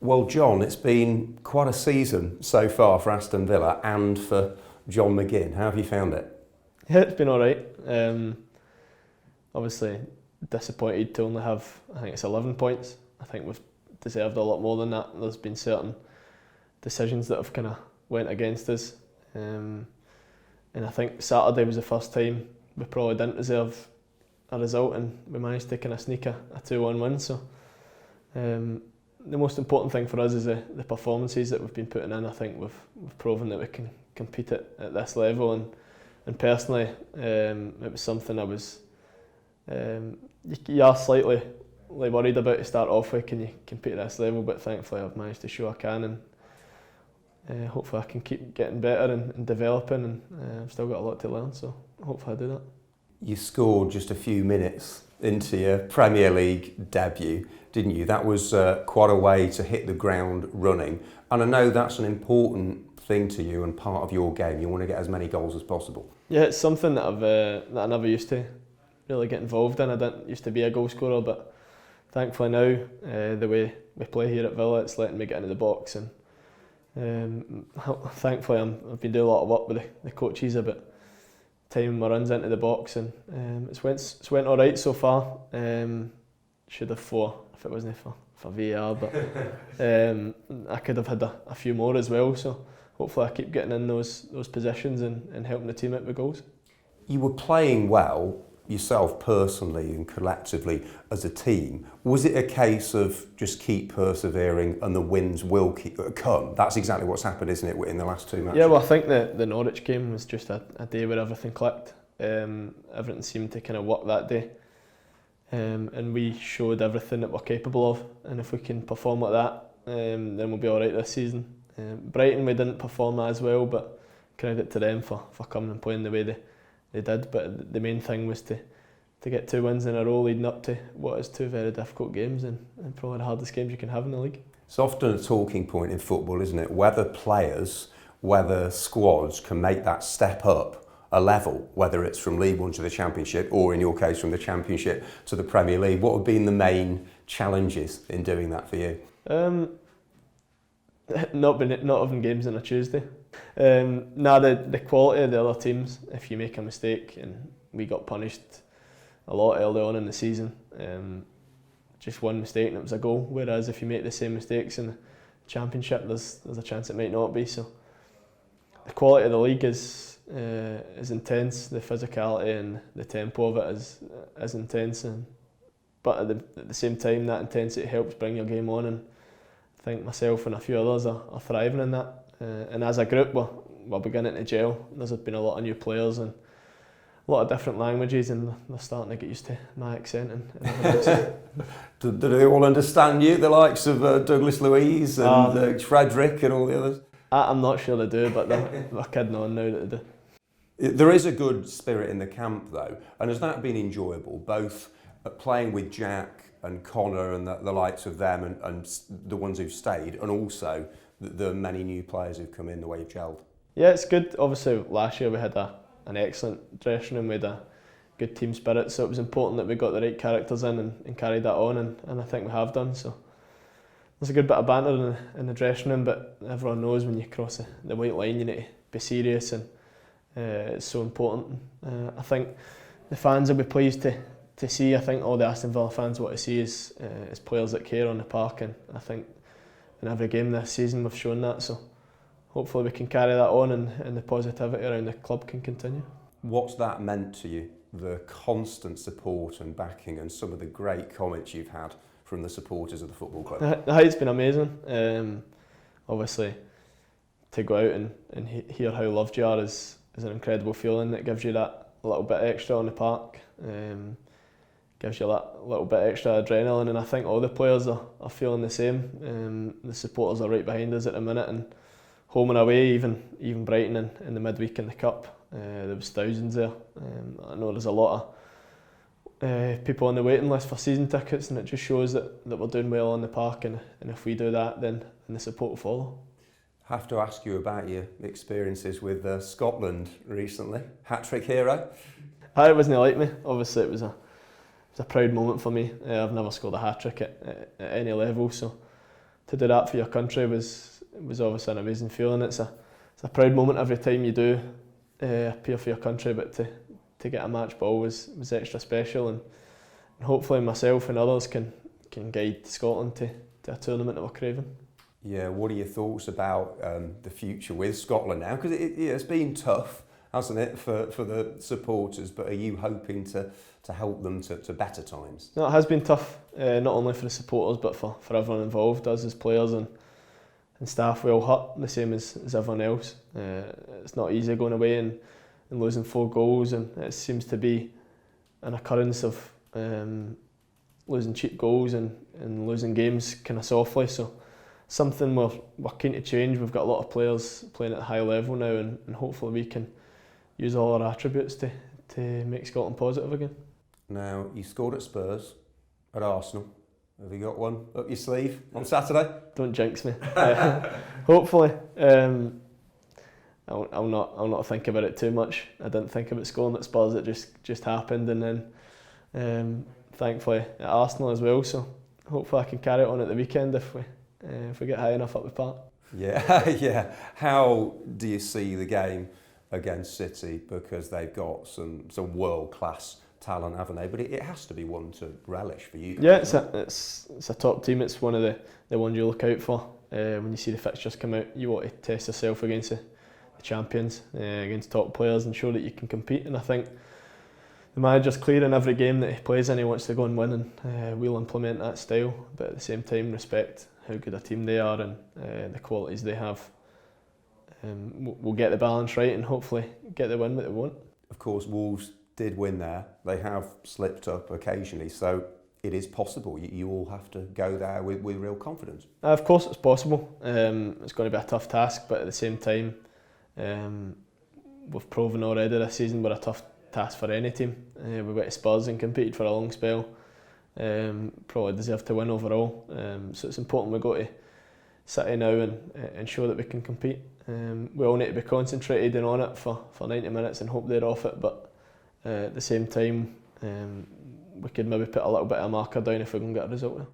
Well, John, it's been quite a season so far for Aston Villa and for John McGinn. How have you found it? Yeah, it's been alright. Obviously disappointed to only have, I think it's 11 points. I think we've deserved a lot more than that. There's been certain decisions that have kind of went against us. And I think Saturday was the first time we probably didn't deserve a result, and we managed to kind of sneak a 2-1 win. So the most important thing for us is the performances that we've been putting in. I think we've proven that we can compete at this level, and personally it was something I was you are slightly worried about to start off with. Can you compete at this level? But thankfully I've managed to show I can, and hopefully I can keep getting better and developing, and I've still got a lot to learn, so hopefully I do that. You scored just a few minutes into your Premier League debut, didn't you? That was quite a way to hit the ground running, and I know that's an important thing to you and part of your game. You want to get as many goals as possible. Yeah, it's something that I never used to really get involved in. I didn't used to be a goal scorer, but thankfully now the way we play here at Villa, it's letting me get into the box, and thankfully I've been doing a lot of work with the coaches about timing my runs into the box, and it's went all right so far. Should have 4 if it wasn't for VAR, but I could have had a few more as well. So hopefully I keep getting in those positions and helping the team out with goals. You were playing well yourself personally and collectively as a team. Was it a case of just keep persevering and the wins will come? That's exactly what's happened, isn't it, in the last 2 matches? Yeah, well, I think the Norwich game was just a day where everything clicked. Everything seemed to kind of work that day, and we showed everything that we're capable of, and if we can perform like that, then we'll be alright this season. Brighton, we didn't perform as well, but credit to them for coming and playing the way they did. But the main thing was to get 2 wins in a row leading up to what is 2 very difficult games, and probably the hardest games you can have in the league. It's often a talking point in football, isn't it? Whether players, whether squads can make that step up a level, whether it's from League One to the Championship, or in your case from the Championship to the Premier League. What have been the main challenges in doing that for you? Not having games on a Tuesday. The quality of the other teams, if you make a mistake, and we got punished a lot early on in the season, just one mistake and it was a goal, whereas if you make the same mistakes in the Championship, there's a chance it might not be. So the quality of the league is intense, the physicality and the tempo of it is intense, but at the same time that intensity helps bring your game on, and I think myself and a few others are thriving in that. And as a group, we're beginning to gel. There's been a lot of new players and a lot of different languages, and they're starting to get used to my accent and everything else. Do they all understand you, the likes of Douglas Luiz and Frederick and all the others? I'm not sure they do, but they're kidding on now that they do. There is a good spirit in the camp though, and has that been enjoyable, both playing with Jack and Connor and the likes of them and the ones who've stayed, and also the many new players who've come in, the way you've gelled? Yeah, it's good. Obviously last year we had an excellent dressing room, we had a good team spirit, so it was important that we got the right characters in and carried that on, and I think we have done. So there's a good bit of banter in the dressing room, but everyone knows when you cross the white line you need to be serious, and it's so important. I think the fans will be pleased to see. I think all the Aston Villa fans want to see is players that care on the park, and I think in every game this season we've shown that, so hopefully we can carry that on, and the positivity around the club can continue. What's that meant to you, the constant support and backing and some of the great comments you've had from the supporters of the football club? It's been amazing. Obviously to go out and hear how loved you are is an incredible feeling. It gives you that little bit extra on the park, gives you that little bit extra adrenaline, and I think all the players are feeling the same. The supporters are right behind us at the minute, and home and away, even Brighton in the midweek in the Cup, there was thousands there. I know there's a lot of people on the waiting list for season tickets, and it just shows that we're doing well on the park, and if we do that, then the support will follow. I have to ask you about your experiences with Scotland recently. Hat-trick hero? It wasn't like me. Obviously it was a proud moment for me. I've never scored a hat-trick at any level, so to do that for your country was obviously an amazing feeling. It's a proud moment every time you do appear for your country, but to get a match ball was extra special, and hopefully myself and others can guide Scotland to a tournament that we're craving. Yeah, what are your thoughts about the future with Scotland now? Because it's been tough, hasn't it, for the supporters, but are you hoping to help them to better times? No, it has been tough, not only for the supporters but for everyone involved, us as players and staff. We all hurt the same as everyone else. It's not easy going away and losing 4 goals, and it seems to be an occurrence of losing cheap goals and losing games kind of softly. So something we're keen to change. We've got a lot of players playing at a high level now, and hopefully we can use all our attributes to make Scotland positive again. Now, you scored at Spurs, at Arsenal. Have you got one up your sleeve on Saturday? Don't jinx me. Hopefully. I'll not think about it too much. I didn't think about scoring at Spurs. It just happened, and then thankfully at Arsenal as well. So hopefully I can carry it on at the weekend if we get high enough up the park. Yeah, yeah. How do you see the game against City? Because they've got some world-class talent, haven't they? But it has to be one to relish for you. Yeah, it's a top team. It's one of the ones you look out for when you see the fixtures come out. You want to test yourself against the champions, against top players, and show that you can compete. And I think the manager's clear in every game that he plays in. He wants to go and win, and we'll implement that style. But at the same time, respect how good a team they are and the qualities they have. We'll get the balance right and hopefully get the win that we want. Of course, Wolves did win there. They have slipped up occasionally, so it is possible. You all have to go there with real confidence. Of course it's possible. It's going to be a tough task, but at the same time, we've proven already this season we're a tough task for any team. We went to Spurs and competed for a long spell. Probably deserve to win overall. So it's important we go to City now and show that we can compete. We all need to be concentrated and on it for 90 minutes and hope they're off it, but at the same time we could maybe put a little bit of a marker down if we can get a result there.